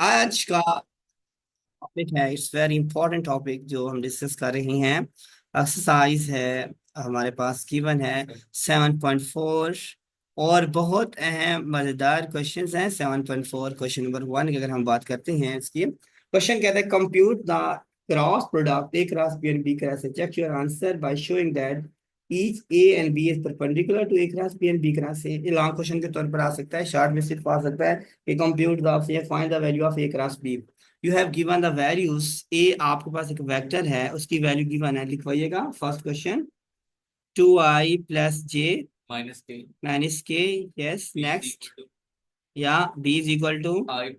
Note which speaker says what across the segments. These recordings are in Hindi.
Speaker 1: आज का टॉपिक है, इट्स वेरी इंपॉर्टेंट टॉपिक जो हम डिस्कस कर रहे हैं। एक्सरसाइज है, हमारे पास गिवन है 7.4। और बहुत अहम मजेदार क्वेश्चंस हैं 7.4। क्वेश्चन नंबर 1 की अगर हम बात करते हैं, इसकी क्वेश्चन कहता है compute the cross product A cross B and B cross A. Check your answer by showing that each A and B is perpendicular to A cross B and B cross A. ये लॉन्ग क्वेश्चन के तौर पर आ सकता है, शॉर्ट में सिर्फ आ सकता है कि कंप्यूट द से find the value of A cross B. You have given the values. A आपके पास एक वेक्टर है, उसकी वैल्यू गिवन है, लिखवाइएगा first question. 2i+j
Speaker 2: -k
Speaker 1: -k। Yes,
Speaker 2: b is
Speaker 1: next.
Speaker 2: equal to
Speaker 1: या b is equal to
Speaker 2: I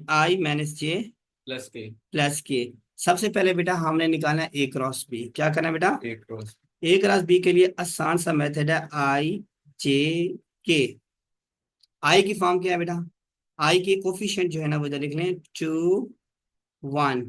Speaker 1: i
Speaker 2: minus j
Speaker 1: i-j
Speaker 2: plus k
Speaker 1: plus K. सबसे पहले बेटा हमने निकालना है ए क्रॉस बी। क्या करना है बेटा?
Speaker 2: a cross
Speaker 1: A cross B के लिए आसान सा मेथड है, i j k। आई की फॉर्म क्या है बेटा? आई के कोफिशिएंट जो है ना वो इधर लिख लें, 2 1।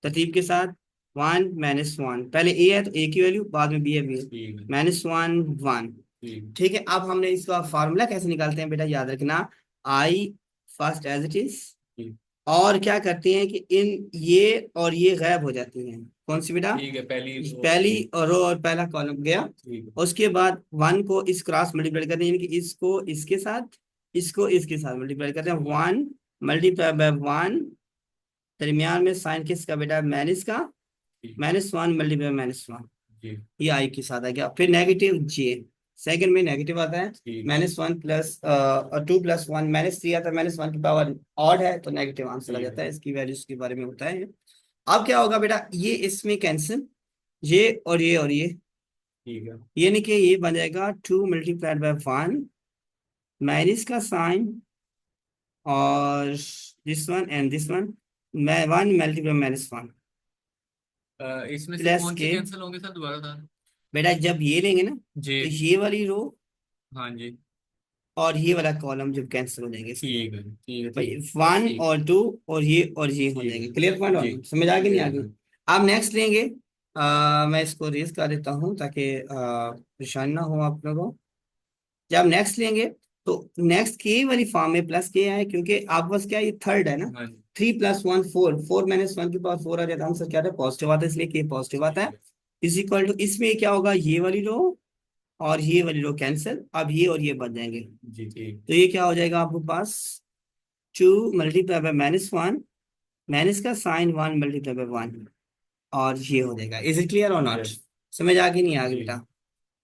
Speaker 1: तरतीब के साथ 1 - 1। पहले ए है तो ए की वैल्यू, बाद में बी है बी।
Speaker 2: ठीक है
Speaker 1: -1 1।
Speaker 2: ठीक है
Speaker 1: ठीक है, अब हमने इसका फार्मूला कैसे निकालते हैं बेटा, याद रखना। आई फर्स्ट एज इट इज।
Speaker 2: ठीक
Speaker 1: और क्या करते हैं कि इन ये और ये गायब हो जाती हैं। कौन सी बेटा?
Speaker 2: ठीक है पहली रो
Speaker 1: पहली
Speaker 2: ठीक
Speaker 1: रो और पहला कॉलम गया।
Speaker 2: ठीक है
Speaker 1: उसके बाद 1 को इस क्रॉस मल्टीप्लाई करते हैं, यानी कि इसको इसके साथ, इसको इसके साथ मल्टीप्लाई करते हैं। 1 × 1, दरमियान में साइन किसका बेटा? माइनस का।
Speaker 2: ठीक
Speaker 1: -1 × -1।
Speaker 2: जी
Speaker 1: ये आई के साथ आ गया। फिर नेगेटिव जे, सेकंड में नेगेटिव आता है।
Speaker 2: ठीक
Speaker 1: -1 प्लस 2 + 1 -3 आता है। -1 की पावर ऑड है तो नेगेटिव आंसर आ
Speaker 2: ठीक
Speaker 1: जाता
Speaker 2: है
Speaker 1: है। इसकी वैल्यूज के बारे में होता है। अब क्या होगा बेटा, ये इसमें कैंसिल, ये और ये और
Speaker 2: ठीक है
Speaker 1: ये कि ये बन जाएगा 2 × 1 माइनस का साइन, और this one and this one, 1 ×
Speaker 2: इसमें से
Speaker 1: प्लस
Speaker 2: कौन से
Speaker 1: के।
Speaker 2: कैंसिल होंगे सर दोबारा सर
Speaker 1: बेटा जब ये लेंगे ना,
Speaker 2: जी
Speaker 1: तो ये वाली रो
Speaker 2: हाँ जी
Speaker 1: और ये वाला कॉलम जब कैंसिल हो जाएंगे इसके।
Speaker 2: ठीक है ठीक है
Speaker 1: भाई
Speaker 2: ठीक
Speaker 1: 1 और 2 और ये हो
Speaker 2: ठीक
Speaker 1: जाएंगे।
Speaker 2: है
Speaker 1: क्लियर पॉइंट
Speaker 2: जी
Speaker 1: और समझ आ गई नहीं आ गई?
Speaker 2: बिल्कुल
Speaker 1: अब नेक्स्ट लेंगे। मैं इसको रेज कर देता हूँ ताकि परेशान ना हो आप लोगों को। जब नेक्स्ट लेंगे तो नेक्स्ट के वाली फॉर्म में प्लस के आए, क्योंकि आप बस क्या, ये थर्ड है ना।
Speaker 2: हाँ जी
Speaker 1: 3 + 1 4, 4 - 1 की पावर 4 आ जाता है, आंसर क्या आता है? पॉजिटिव आता है, इसलिए के पॉजिटिव आता
Speaker 2: ठीक
Speaker 1: है।
Speaker 2: है
Speaker 1: इज इक्वल टू, इसमें क्या होगा, ये वाली रो और ये वाली रो कैंसिल, अब ये और ये बच जाएंगे।
Speaker 2: जी ठीक
Speaker 1: तो ये क्या हो जाएगा आपके पास? 2 × -1, माइनस का साइन 1 × 1, और ये हो जाएगा। इज इट क्लियर और नॉट?
Speaker 2: यस
Speaker 1: समझ आ गई नहीं आ गई
Speaker 2: जी
Speaker 1: बेटा?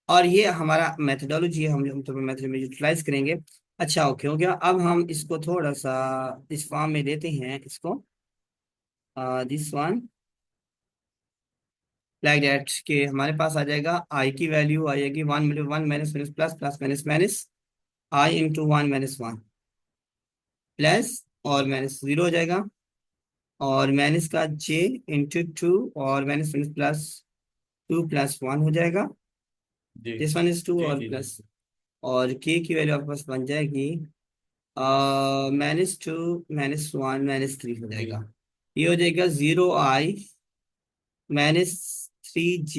Speaker 1: और ये हमारा मेथडोलॉजी है, हम तो मेथड में यूटिलाइज करेंगे। अच्छा ओके हो गया। अब हम इसको थोड़ा सा इस फॉर्म में देते हैं इसको, दिस वन लाइक दैट, कि हमारे पास आ जाएगा आई की वैल्यू आ जाएगी 1 × 1 minus minus plus plus minus minus i × 1 - 1 plus और माइनस 0 हो जाएगा, और माइनस का j × 2 और माइनस माइनस प्लस 2 + 1 हो जाएगा।
Speaker 2: जी
Speaker 1: दिस वन इज 2
Speaker 2: जी
Speaker 1: और
Speaker 2: जी जी
Speaker 1: प्लस, और k की वैल्यू आपके पास बन जाएगी -2 - 1 - 3 हो
Speaker 2: जी
Speaker 1: जाएगा। ये हो जाएगा 0i - 3j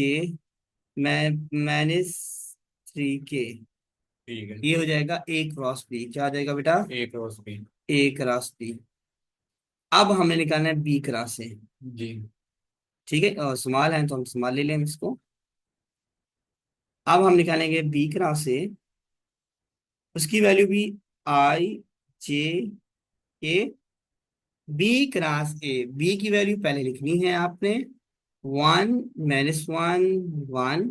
Speaker 1: -3k।
Speaker 2: ठीक है
Speaker 1: ये हो जाएगा a क्रॉस b। क्या हो जाएगा बेटा?
Speaker 2: a cross b
Speaker 1: a cross b। अब हमें निकालना है b क्रॉस a।
Speaker 2: जी
Speaker 1: ठीक है, और स्मॉल है तो हम स्मॉल ले लें इसको। अब हम निकालेंगे b क्रॉस a, उसकी वैल्यू भी i j k। B cross A, B की वैल्यू पहले लिखनी है आपने। 1 - 1 1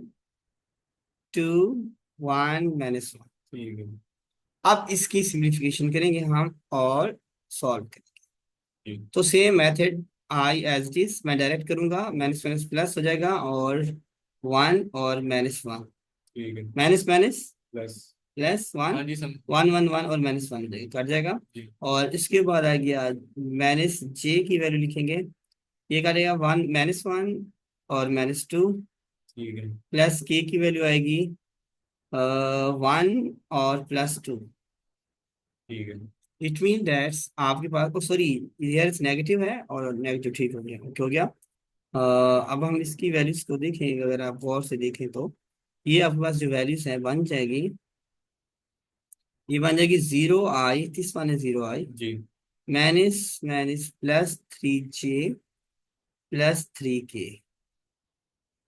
Speaker 1: 2 1 - 1।
Speaker 2: ठीक है
Speaker 1: अब इसकी सिंप्लीफिकेशन करेंगे हम और सॉल्व करेंगे।
Speaker 2: ठीक
Speaker 1: तो same method, I as it is मैं डायरेक्ट करूंगा, माइनस माइनस प्लस हो जाएगा, और 1 और -1,
Speaker 2: ठीक है
Speaker 1: minus minus
Speaker 2: plus
Speaker 1: plus one,
Speaker 2: हाँ जी सम
Speaker 1: 1 1 1 और -1 हो जाएगा, कट जाएगा।
Speaker 2: जी
Speaker 1: और इसके बाद आ गया -j की वैल्यू लिखेंगे। ये करेगा 1 - 1 और -2,
Speaker 2: ठीक है
Speaker 1: प्लस के की वैल्यू आएगी 1 और +2।
Speaker 2: ठीक है
Speaker 1: इट मीन दैट्स आपके पास, ओ सॉरी, इधर नेगेटिव है और नेगेटिव, ठीक हो गया, ओके हो गया। अब हम इसकी वैल्यूज को देखें, अगर आप गौर से देखें तो ये आपके पास जो वैल्यूज है बन जाएगी, ये बन जाएगी 0i, दिस वन है 0i,
Speaker 2: जी
Speaker 1: minus plus 3j plus 3k।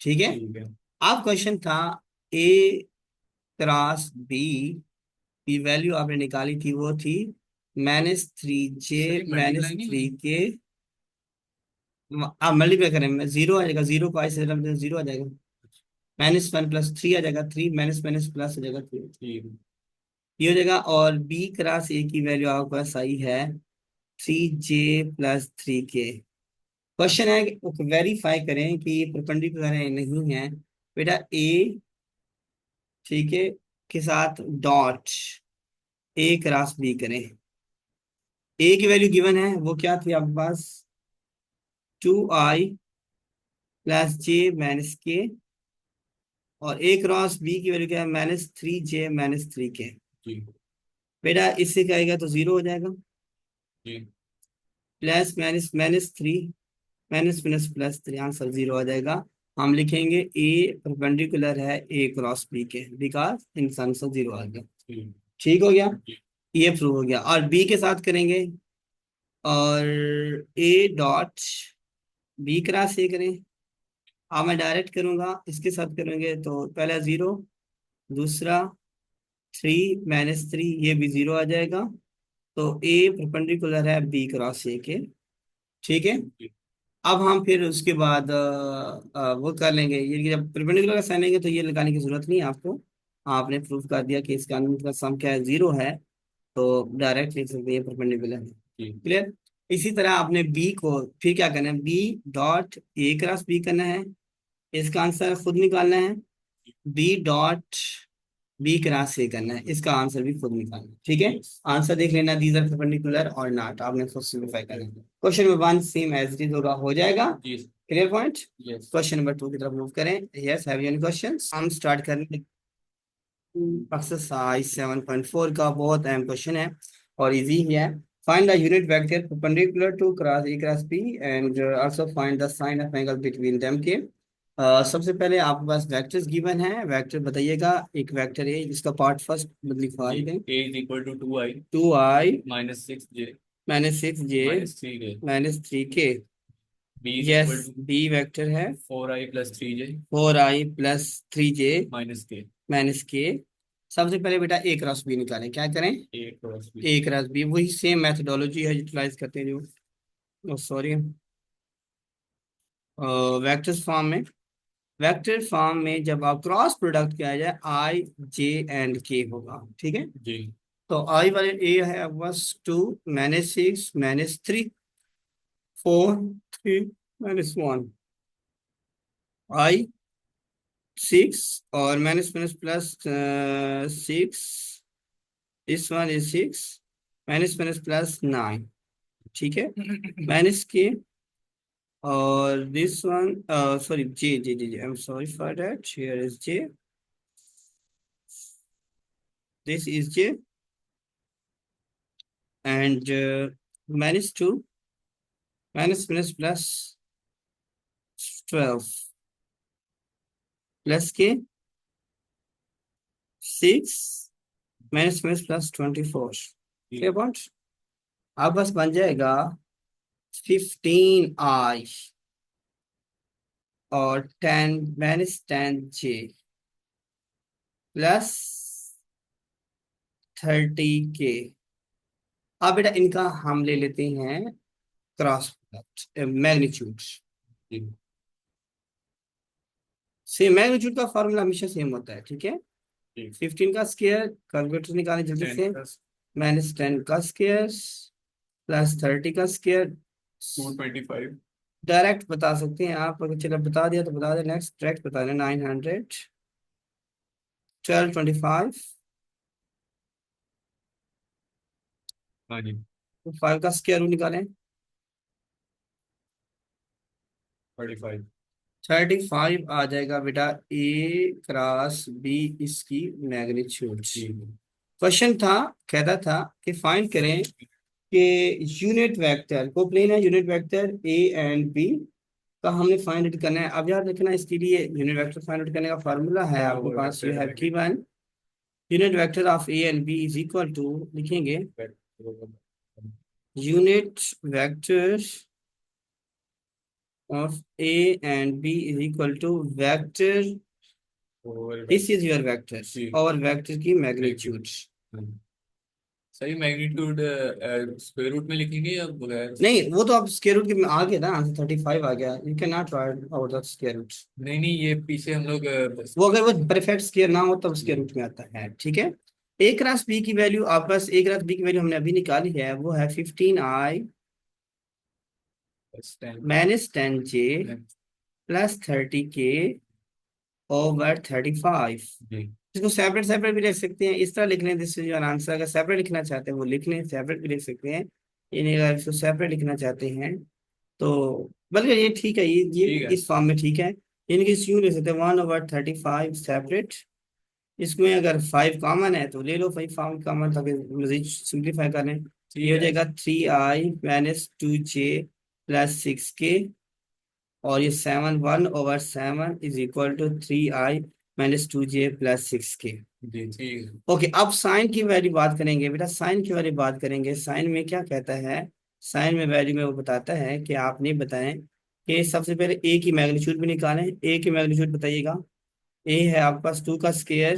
Speaker 1: ठीक है।
Speaker 2: ठीक है।
Speaker 1: अब क्वेश्चन था ए क्रॉस बी की वैल्यू आपने निकाली थी, वो थी -3j
Speaker 2: सर एक मल्टीप्लाई नहीं
Speaker 1: -3
Speaker 2: है।
Speaker 1: के। आप मल्टीप्लाई करें, जीरो आ जाएगा, जीरो को ऐसे जीरो आ जाएगा। -1 प्लस 3 आ जाएगा, 3 माइनस माइनस प्लस हो जाएगा 3।
Speaker 2: ठीक है।
Speaker 1: ये हो जाएगा। और बी क्रॉस ए की वैल्यू आपके पास आई है 3j प्लस 3k। क्वेश्चन है कि वेरीफाई करें कि ये परपेंडिकुलर है नहीं है। बेटा ए, ठीक है, के साथ डॉट ए क्रॉस बी करें। ए की वैल्यू गिवन है, वो क्या थी आपके पास? 2i प्लस जे माइनस के। और ए क्रॉस बी की वैल्यू क्या है? -3j -3k।
Speaker 2: ठीक।
Speaker 1: बेटा इससे क्या आएगा? तो जीरो हो जाएगा।
Speaker 2: ठीक।
Speaker 1: Plus minus -3 minus minus plus 3, answer zero आ जाएगा। हम लिखेंगे ए परपेंडिकुलर है ए क्रॉस बी के, बिकॉज इन आंसर जीरो आ गया।
Speaker 2: ठीक।
Speaker 1: ठीक हो गया।
Speaker 2: ठीक।
Speaker 1: ये प्रूव हो गया। और बी के साथ करेंगे, और A dot B cross A करें। अब मैं डायरेक्ट करूंगा, इसके साथ करेंगे तो पहला जीरो, दूसरा 3 - 3, ये भी जीरो आ जाएगा। तो ए परपेंडिकुलर है बी क्रॉस ए के। ठीक है।
Speaker 2: ठीक।
Speaker 1: अब हम फिर उसके बाद वो कर लेंगे, ये कि जब परपेंडिकुलर का साइन लेंगे तो ये लगाने की जरूरत नहीं है आपको। आपने प्रूफ कर दिया कि इसका अनंत का सम क्या है? जीरो है। तो डायरेक्ट लिख सकते हैं परपेंडिकुलर है।
Speaker 2: ठीक।
Speaker 1: क्लियर। इसी तरह आपने बी को फिर क्या करना है? B dot A cross B करना है, इसका आंसर खुद निकालना है। B dot B cross A करना है, इसका आंसर भी खुद निकालना है। ठीक है। आंसर देख लेना, दीज आर परपेंडिकुलर और नॉट, आपने खुद सिंप्लीफाई करना है। Question number 1 same as it is होगा, हो जाएगा।
Speaker 2: जी।
Speaker 1: Clear point.
Speaker 2: Yes.
Speaker 1: Question number 2 की तरफ मूव करें। Yes, have you any questions? हम स्टार्ट करेंगे एक्सरसाइज 7.4 का। बहुत अहम क्वेश्चन है और इजी ही है। Find the unit vector perpendicular to cross A cross B and also find the sine of angle between them के। सबसे पहले आपके पास वेक्टर्स गिवन है, वेक्टर बताइएगा। एक वेक्टर है जिसका पार्ट फर्स्ट लिखवा
Speaker 2: जी।
Speaker 1: ही दें।
Speaker 2: A is equal to 2i
Speaker 1: 2i
Speaker 2: -6j
Speaker 1: -6j
Speaker 2: -3k।
Speaker 1: -3k।
Speaker 2: B is
Speaker 1: yes,
Speaker 2: equal to
Speaker 1: B vector है
Speaker 2: 4i plus 3j
Speaker 1: 4i plus 3j
Speaker 2: -k।
Speaker 1: -k। सबसे पहले बेटा ए क्रॉस बी निकालें, क्या करें?
Speaker 2: ए क्रॉस बी।
Speaker 1: ए क्रॉस बी, वही सेम मैथडोलॉजी है यूटिलाइज करते हैं जो, सॉरी, वेक्टर्स फॉर्म में। वेक्टर फॉर्म में जब आप क्रॉस प्रोडक्ट किया जाए, आई जे एंड के होगा। ठीक है।
Speaker 2: जी।
Speaker 1: तो आई वाले ए है बस 2 -6 -3 4 3 -1। आई 6 और minus minus plus 6, this one is 6 minus minus plus 9। ठीक है। माइनस के, और this one, sorry, J, I'm sorry for that. Here is J, this is J, and -2 minus minus plus 12 plus K 6 minus minus plus 24।
Speaker 2: ठीक।
Speaker 1: क्या पॉइंट? अब बस बन जाएगा 15i और 10 प्लस 30k। अब बेटा इनका हम ले लेते हैं क्रॉस प्रोडक्ट, मैग्नीट्यूड।
Speaker 2: ठीक।
Speaker 1: सेम मैग्नीट्यूड का फॉर्मूला हमेशा सेम होता है। ठीक है।
Speaker 2: ठीक।
Speaker 1: 15 का स्क्वायर, कैलकुलेटर निकालें जल्दी
Speaker 2: 10
Speaker 1: से।
Speaker 2: प्लस
Speaker 1: -10 का स्क्वायर प्लस 30 का स्क्वायर।
Speaker 2: 225।
Speaker 1: डायरेक्ट बता सकते हैं आप, अगर चलो बता दिया तो बता दें। नेक्स्ट डायरेक्ट बता दें। 900 1225।
Speaker 2: हाँ जी।
Speaker 1: तो 5 का स्क्वायर रूट निकालें।
Speaker 2: 35।
Speaker 1: 35 आ जाएगा बेटा ए क्रॉस बी, इसकी मैग्नीट्यूड।
Speaker 2: ठीक है।
Speaker 1: क्वेश्चन था, कहता था कि फाइंड करें कि यूनिट वेक्टर को प्लेन है, unit vector A and B का हमने फाइंड आउट करना है। अब यार देखना, इसके लिए यूनिट वेक्टर फाइंड आउट करने का फार्मूला है आपके पास। You have given unit vector of A and B is equal to, लिखेंगे unit vector of A and B is equal to vector.
Speaker 2: और
Speaker 1: This is your vector
Speaker 2: जी
Speaker 1: और vector की magnitude.
Speaker 2: सही मैग्नीट्यूड स्क्वायर रूट में लिखेंगे या बगैर?
Speaker 1: नहीं, वो तो आप स्क्वायर रूट के आ गया ना, आंसर 35 आ गया. You can not write out the square root.
Speaker 2: नहीं नहीं, ये पीछे हम लोग
Speaker 1: वो अगर वो परफेक्ट स्क्वायर ना हो तब स्क्वायर रूट में आता है. ठीक है. ए क्रॉस बी की वैल्यू आप बस ए क्रॉस बी की वैल्यू हमने अभी निकाली है, वो है 15i -10j plus 30k over 35.
Speaker 2: जी
Speaker 1: इसको सेपरेट सेपरेट भी लिख सकते हैं, इस तरह लिख लें. This is your answer. अगर सेपरेट लिखना चाहते हैं वो लिख लें, सेपरेट भी लिख सकते हैं. यानी अगर इसको सेपरेट लिखना चाहते हैं तो बल्कि ये ठीक है, ये
Speaker 2: ठीक है
Speaker 1: इस फॉर्म में ठीक है. यानी कि यूं लिख सकते हैं 1/35 सेपरेट. इसमें अगर 5 कॉमन है तो ले लो 5 फॉर्म कॉमन, ताकि मजीद सिंप्लीफाई करें. ये
Speaker 2: ठीक
Speaker 1: हो
Speaker 2: है
Speaker 1: जाएगा 3i -2j प्लस 6k. और ये 7 1/7 is equal to 3i -2j plus 6k.
Speaker 2: जी ठीक है
Speaker 1: ओके, अब साइन की वैल्यू बात करेंगे बेटा. साइन की वैल्यू बात करेंगे. साइन में क्या कहता है? साइन में वैल्यू में वो बताता है कि आपने बताएं कि सबसे पहले ए की मैग्नीट्यूड भी निकालें. ए की मैग्नीट्यूड बताइएगा. ए है आपके पास 2 का स्क्वायर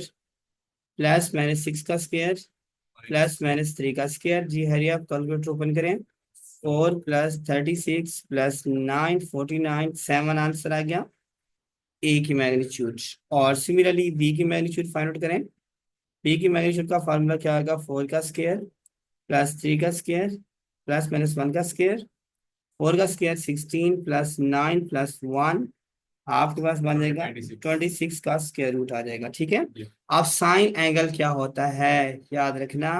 Speaker 1: प्लस -6 का स्क्वायर प्लस -3 का स्क्वायर. जी हरिए, आप कैलकुलेटर ओपन करें. 4 + 36 + 9 49 7 आंसर आ गया ए की मैग्नीट्यूड. और सिमिलरली बी की मैग्नीट्यूड फाइंड आउट करें. बी की मैग्नीट्यूड का फार्मूला क्या आएगा? 4 का स्क्वायर प्लस 3 का स्क्वायर प्लस -1 का स्क्वायर. 4 का स्क्वायर 16 प्लस 9 प्लस 1. आपके पास बन जाएगा 26 का स्क्वायर रूट आ जाएगा. ठीक है.
Speaker 2: जी
Speaker 1: अब साइन एंगल क्या होता है याद रखना.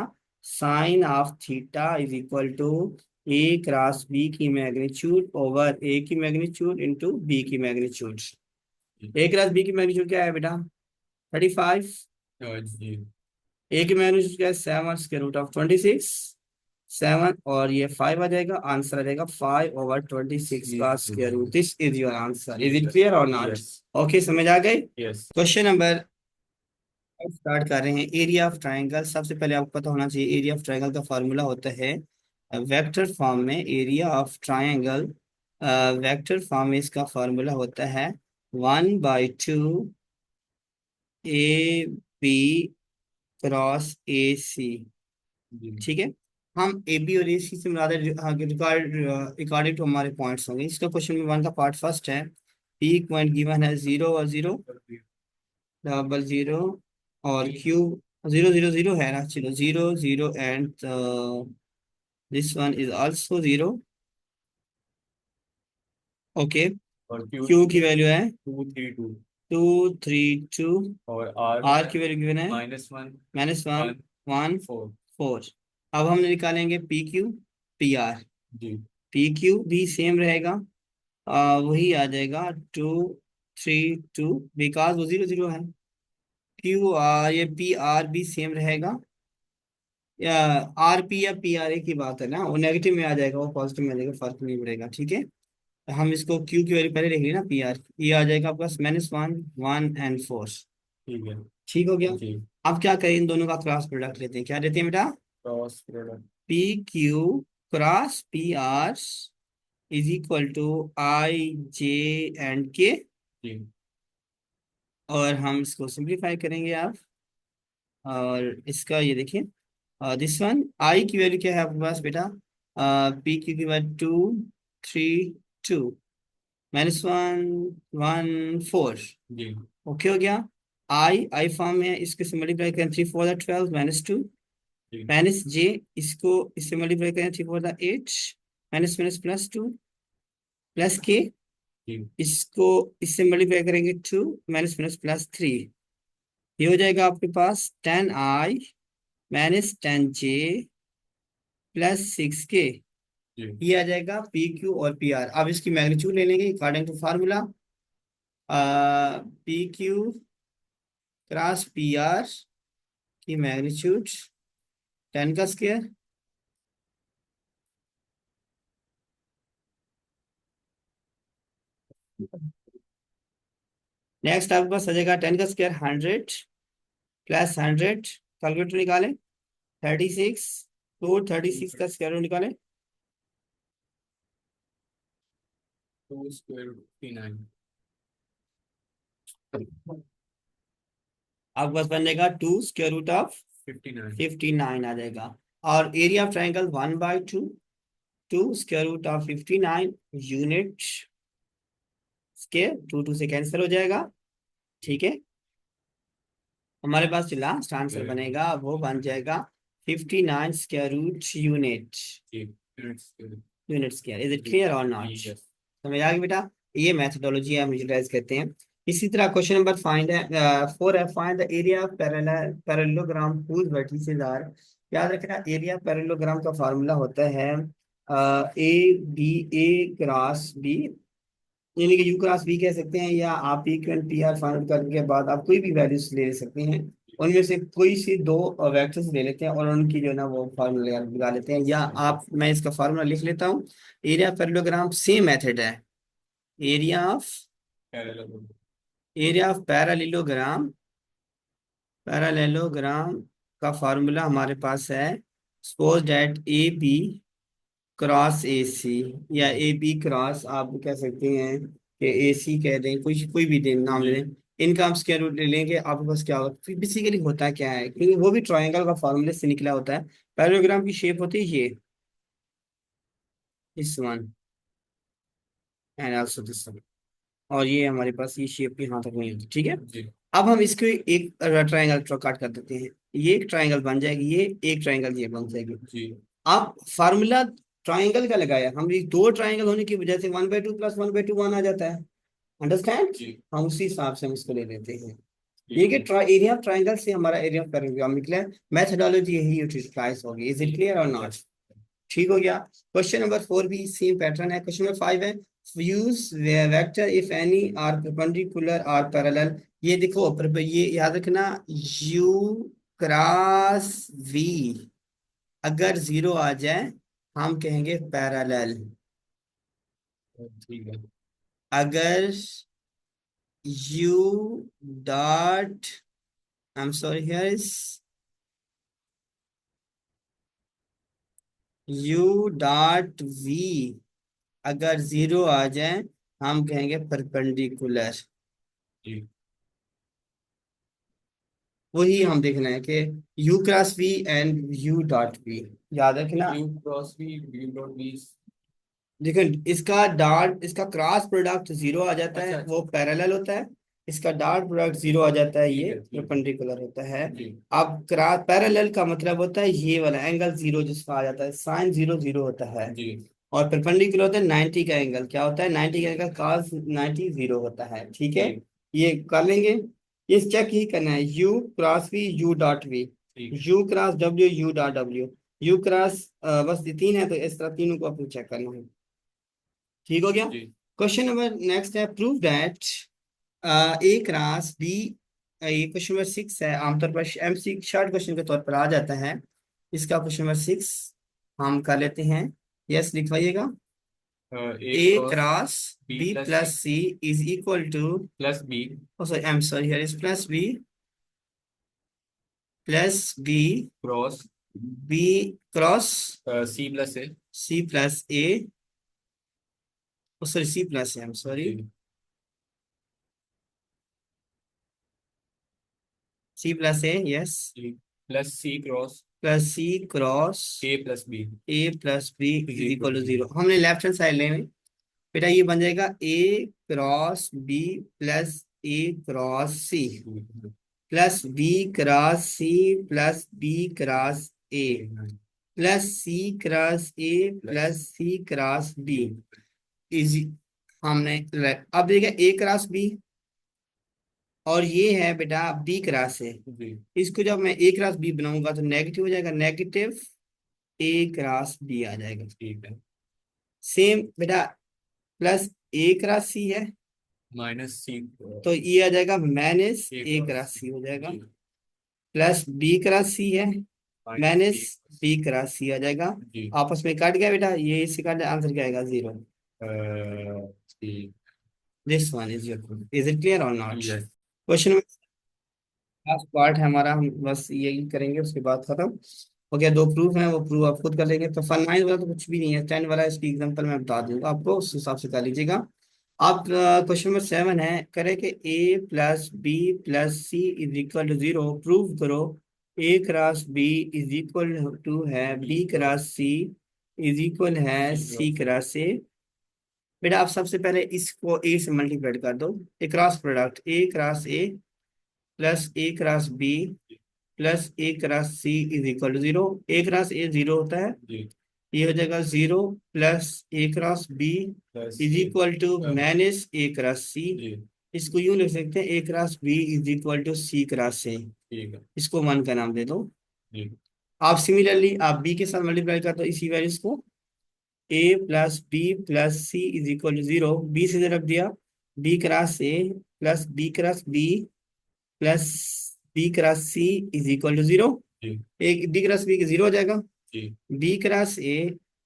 Speaker 1: Sine of theta is equal to A cross B की मैग्नीट्यूड ओवर ए की मैग्नीट्यूड इंटू बी की मैग्नीट्यूड. ए क्रॉस बी की मैग्नीट्यूड क्या है बेटा? 35.
Speaker 2: जी
Speaker 1: ए की मैग्नीट्यूड क्या है? 7 √26. 7 और ये 5 आ जाएगा. आंसर आ जाएगा 5/26 का square root. This is your answer. Is it clear और नॉट?
Speaker 2: यस
Speaker 1: ओके, समझ आ गई.
Speaker 2: यस
Speaker 1: क्वेश्चन नंबर स्टार्ट कर रहे हैं. Area of triangle. सबसे पहले आपको पता होना चाहिए एरिया ऑफ ट्राइंगल का फार्मूला होता है वेक्टर फॉर्म में. Area of triangle vector form में इसका फार्मूला होता है 1/2 ए बी क्रॉस ए सी.
Speaker 2: जी
Speaker 1: ठीक है. हम ए बी और ए सी से मिला अकॉर्डिंग टू हमारे पॉइंट्स होंगे. इसका क्वेश्चन में 1 का पार्ट फर्स्ट है. पी पॉइंट गिवन है 0 और 0 डबल 0 और क्यू 0 0 0 है ना. चलो 0 0 and this one is also 0. Okay.
Speaker 2: और क्यू
Speaker 1: क्यू की वैल्यू है
Speaker 2: 2 3 2
Speaker 1: 2 3 2.
Speaker 2: और आर
Speaker 1: आर की वैल्यू गिवन है
Speaker 2: -1
Speaker 1: -1
Speaker 2: 1
Speaker 1: 1
Speaker 2: 4
Speaker 1: 4. अब हम निकालेंगे P Q P R.
Speaker 2: G
Speaker 1: P Q भी सेम रहेगा. वही आ जाएगा 2 3 2 बिकॉज वो 0 0 है. क्यू आर ये पी आर भी सेम रहेगा. या आर पी या पी आर ए की बात है ना, वो नेगेटिव में आ जाएगा वो पॉजिटिव में आ जाएगा, फर्क नहीं पड़ेगा. ठीक है. हम इसको क्यू की वैल्यू पहले लिख लिया ना. पी आर ये आ जाएगा आपके पास -1 1 एंड 4.
Speaker 2: ठीक है
Speaker 1: ठीक हो गया.
Speaker 2: जी
Speaker 1: अब क्या करें, इन दोनों का क्रॉस प्रोडक्ट लेते हैं. क्या लेते हैं बेटा?
Speaker 2: Cross product
Speaker 1: P Q cross P R is equal to I J and K.
Speaker 2: जी
Speaker 1: और हम इसको सिंप्लीफाई करेंगे आप. और इसका ये देखिए दिस वन आई की वैल्यू क्या है आपके पास बेटा? पी क्यू की वैल्यू 2 3 2 -1 1 4.
Speaker 2: जी
Speaker 1: ओके हो गया. आई आई फॉर्म में है, इसको से मल्टीप्लाई करें 3 4 12 -2
Speaker 2: जी
Speaker 1: माइनस जे. इसको इससे मल्टीप्लाई करें 3 4 8 माइनस माइनस +2 प्लस के.
Speaker 2: जी
Speaker 1: इसको इससे मल्टीप्लाई करेंगे 2 माइनस माइनस +3. ये हो जाएगा आपके पास 10i -10j +6k.
Speaker 2: जी
Speaker 1: ये आ जाएगा पी क्यू और पी आर. अब इसकी मैग्नीट्यूड ले लेंगे according to formula. P Q cross P R की मैग्नीट्यूड 10 का स्क्वायर नेक्स्ट आपके पास आ जाएगा 10 का स्क्वायर 100 प्लस 100. कैलकुलेटर निकालें. 36 तो 36 का स्क्वायर रूट निकालें.
Speaker 2: 2 स्क्वायर रूट 59।
Speaker 1: आपके पास बन जाएगा 2 स्क्वायर रूट ऑफ
Speaker 2: 59।
Speaker 1: 59 आ जाएगा। और area of triangle 1/2, 2 square root of 59 unit square, 2 से कैंसिल हो जाएगा। ठीक है, हमारे पास जो लास्ट आंसर बनेगा वो बन जाएगा 59 square root unit square. Is it clear और नॉट?
Speaker 2: यस।
Speaker 1: समझ आ गया बेटा? ये मेथोडोलॉजी हम यूटिलाइज करते हैं। इसी तरह क्वेश्चन नंबर फाइंड है 4 है, find the area of parallelogram whose vertices are. याद रखना, एरिया पैरेललोग्राम का फार्मूला होता है ए बी यानी कि यू क्रॉस बी कह सकते हैं, या आप P Q and P R find करने के बाद आप कोई भी वैल्यूज ले सकते हैं। उनमें से कोई सी दो वेक्टर्स ले लेते हैं और उनकी जो है ना वो फार्मूला लगा लेते हैं। या आप, मैं इसका फार्मूला लिख लेता हूँ। एरिया पैरेललोग्राम सेम मेथड है। Area of
Speaker 2: parallel.
Speaker 1: Area of parallelogram का फार्मूला हमारे पास है। Suppose that A B cross A C, या ए बी क्रॉस आप कह सकते हैं कि ए सी कह दें, कोई कोई भी दें, नाम ले
Speaker 2: जी।
Speaker 1: लें। इनका हम स्क्वायर रूट ले लेंगे, आपके पास क्या होगा? फिर बेसिकली होता क्या है, क्योंकि वो भी ट्रायंगल का फार्मूले से निकला होता है। पैरेललोग्राम की शेप होती है ये, इस one and also this one. और ये हमारे पास ये शेप यहाँ तक नहीं होती। ठीक है,
Speaker 2: जी।
Speaker 1: अब हम इसको एक ट्रायंगल काट कर देते हैं। ये एक ट्रायंगल बन जाएगी, ये एक ट्रायंगल ये बन जाएगी।
Speaker 2: जी।
Speaker 1: अब फार्मूला ट्रायंगल का लगाया, हम ये दो ट्रायंगल होने की वजह से 1/2 + 1/2 1 आ जाता है। अंडरस्टैंड?
Speaker 2: जी।
Speaker 1: हम उसी हिसाब से हम इसको ले लेते हैं। ये
Speaker 2: ठीक
Speaker 1: कि
Speaker 2: है।
Speaker 1: एरिया ऑफ ट्रायंगल से हमारा एरिया ऑफ पैरेललोग्राम निकला है। मेथोडोलॉजी यही यूटिलाइज होगी। इज इट क्लियर और नॉट?
Speaker 2: यस।
Speaker 1: ठीक हो गया। क्वेश्चन नंबर 4 भी सेम पैटर्न है। क्वेश्चन नंबर 5 है, use vector if any are perpendicular are parallel. ये देखो, ये याद रखना, यू क्रॉस वी अगर 0 आ जाए हम कहेंगे पैरेलल।
Speaker 2: ठीक है।
Speaker 1: अगर U dot, I am sorry, here is U dot V अगर 0 आ जाए हम कहेंगे परपेंडिकुलर।
Speaker 2: जी।
Speaker 1: वही हम देखना है कि U cross V and U dot V. याद रखना,
Speaker 2: U cross B, U dot B.
Speaker 1: देखो इसका डॉट, इसका क्रॉस प्रोडक्ट 0 आ जाता
Speaker 2: अच्छा
Speaker 1: है,
Speaker 2: अच्छा।
Speaker 1: वो पैरेलल होता है। इसका डॉट प्रोडक्ट 0 आ जाता है,
Speaker 2: ठीक
Speaker 1: ये
Speaker 2: है। ठीक है।
Speaker 1: परपेंडिकुलर होता है।
Speaker 2: जी।
Speaker 1: अब क्रॉस पैरेलल का मतलब होता है ये वाला एंगल 0 जिसका आ जाता है, साइन 0 0 होता है।
Speaker 2: जी।
Speaker 1: और परपेंडिकुलर होता है 90 का एंगल, क्या होता है? 90 का एंगल cos 90 0 होता है। ठीक है,
Speaker 2: जी।
Speaker 1: ये कर लेंगे। ये चेक ही करना है, U cross V U dot V,
Speaker 2: ठीक है।
Speaker 1: U cross W U dot W, U cross, बस ये तीन है तो इस तरह तीनों को अपन चेक करना है। ठीक हो गया।
Speaker 2: जी।
Speaker 1: क्वेश्चन नंबर नेक्स्ट है, prove that A cross B. ये क्वेश्चन नंबर 6 है। आमतौर पर एमसी शॉर्ट क्वेश्चन के तौर पर आ जाता है। इसका क्वेश्चन नंबर 6 हम कर लेते हैं। यस, लिखवाइएगा।
Speaker 2: A
Speaker 1: A
Speaker 2: cross
Speaker 1: cross
Speaker 2: B
Speaker 1: B
Speaker 2: plus C
Speaker 1: plus C is equal to,
Speaker 2: plus B
Speaker 1: sorry I am sorry, here is plus B
Speaker 2: cross
Speaker 1: B cross
Speaker 2: C plus A.
Speaker 1: C plus A, sorry C plus A, I am sorry,
Speaker 2: जी।
Speaker 1: सी प्लस ए, यस,
Speaker 2: जी। Plus C cross
Speaker 1: plus C cross
Speaker 2: A plus B
Speaker 1: A plus B
Speaker 2: is
Speaker 1: is
Speaker 2: equal
Speaker 1: equal
Speaker 2: to
Speaker 1: to
Speaker 2: zero.
Speaker 1: 0। हमने लेफ्ट हैंड साइड लेने, बेटा ये बन जाएगा A cross B plus A cross C plus B cross C plus B cross A plus C cross A
Speaker 2: plus
Speaker 1: plus C cross B
Speaker 2: B.
Speaker 1: Easy. हमने अब देखिए ए क्रॉस बी, और ये है बेटा बी क्रॉस है।
Speaker 2: जी।
Speaker 1: इसको जब मैं ए क्रॉस बी बनाऊंगा तो नेगेटिव हो जाएगा, नेगेटिव ए क्रॉस बी आ जाएगा।
Speaker 2: ठीक है।
Speaker 1: सेम बेटा, प्लस ए क्रॉस सी है
Speaker 2: माइनस सी
Speaker 1: तो ये आ जाएगा minus
Speaker 2: A
Speaker 1: A
Speaker 2: cross
Speaker 1: cross C हो जाएगा।
Speaker 2: जी।
Speaker 1: प्लस बी क्रॉस सी है,
Speaker 2: minus
Speaker 1: minus
Speaker 2: B.
Speaker 1: B cross C आ जाएगा।
Speaker 2: जी।
Speaker 1: आपस में कट गया बेटा, ये इससे कट गया, आंसर क्या आएगा? 0।
Speaker 2: ठीक।
Speaker 1: This one is your, is it clear और not?
Speaker 2: Yes.
Speaker 1: Question last part है हमारा, हम बस यही करेंगे उसके बाद खत्म। हो गया, दो प्रूफ है, वो प्रूफ आप खुद कर लेंगे। तो फन 9 वाला तो कुछ भी नहीं है, 10 वाला इसकी एग्जांपल मैं बता दूंगा आपको, उस हिसाब से कर लीजिएगा आप। क्वेश्चन नंबर 7 है, करे कि A plus B plus C is equal to 0, prove करो A cross B is equal to है B cross C is equal है सी क्रॉस ए। बेटा आप सबसे पहले इसको ए से मल्टीप्लाई कर दो, A cross product A cross A plus A cross B plus A cross C is equal to 0। A cross A 0 होता है,
Speaker 2: जी।
Speaker 1: ये हो जाएगा 0 plus A cross B
Speaker 2: plus
Speaker 1: is
Speaker 2: A.
Speaker 1: Equal to minus A cross C.
Speaker 2: जी।
Speaker 1: इसको यूं लिख सकते हैं, A cross B is equal to C cross A.
Speaker 2: ठीक है।
Speaker 1: इसको 1 का नाम दे दो।
Speaker 2: जी।
Speaker 1: आप सिमिलरली आप बी के साथ मल्टीप्लाई कर दो इसी वैल्यूज को, A plus B plus C is equal to 0, B से रख दिया, B cross A plus B cross B plus B cross C is equal to 0।
Speaker 2: जी।
Speaker 1: एक बी क्रॉस बी के 0 हो जाएगा,
Speaker 2: जी।
Speaker 1: B cross A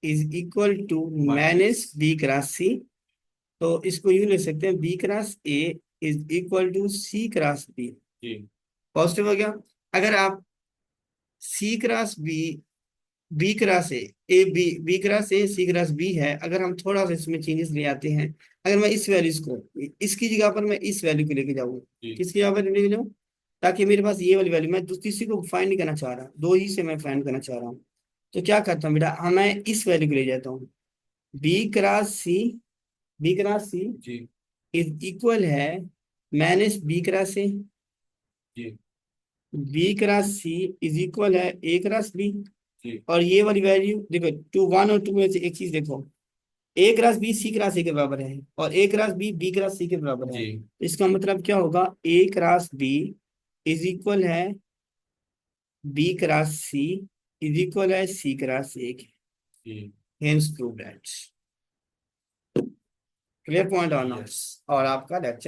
Speaker 1: is equal to
Speaker 2: minus.
Speaker 1: Minus B cross C. तो इसको यूं लिख सकते हैं, B cross A is equal to C cross B.
Speaker 2: जी।
Speaker 1: पॉजिटिव हो गया। अगर आप C cross B, B cross A B, B cross A C cross B है, अगर हम थोड़ा सा इसमें चेंजेस ले आते हैं, अगर मैं इस वैल्यूज को इसकी जगह पर मैं इस वैल्यू को लेके जाऊँ,
Speaker 2: जी।
Speaker 1: किसकी जगह पर लेके जाऊँ, ताकि मेरे पास ये वाली वैल्यू, मैं तीसरी को फाइंड नहीं करना चाह रहा, दो ही से मैं फाइंड करना चाह रहा हूँ। तो क्या करता हूँ बेटा, मैं इस वैल्यू को ले जाता हूँ, B cross C, B cross C
Speaker 2: जी।
Speaker 1: इज इक्वल है माइनस बी क्रॉस ए,
Speaker 2: जी।
Speaker 1: B cross C is equal है ए क्रॉस बी।
Speaker 2: जी।
Speaker 1: और ये वाली वैल्यू देखो, टू वन और टू में से एक चीज देखो, A cross B C cross A के बराबर है और A cross B B cross C के बराबर है।
Speaker 2: जी।
Speaker 1: इसका मतलब क्या होगा, A cross B is equal है B cross C is equal है सी क्रॉस ए।
Speaker 2: जी।
Speaker 1: Hence prove that. Clear point और नॉट।
Speaker 2: यस।
Speaker 1: और आपका लेक्चर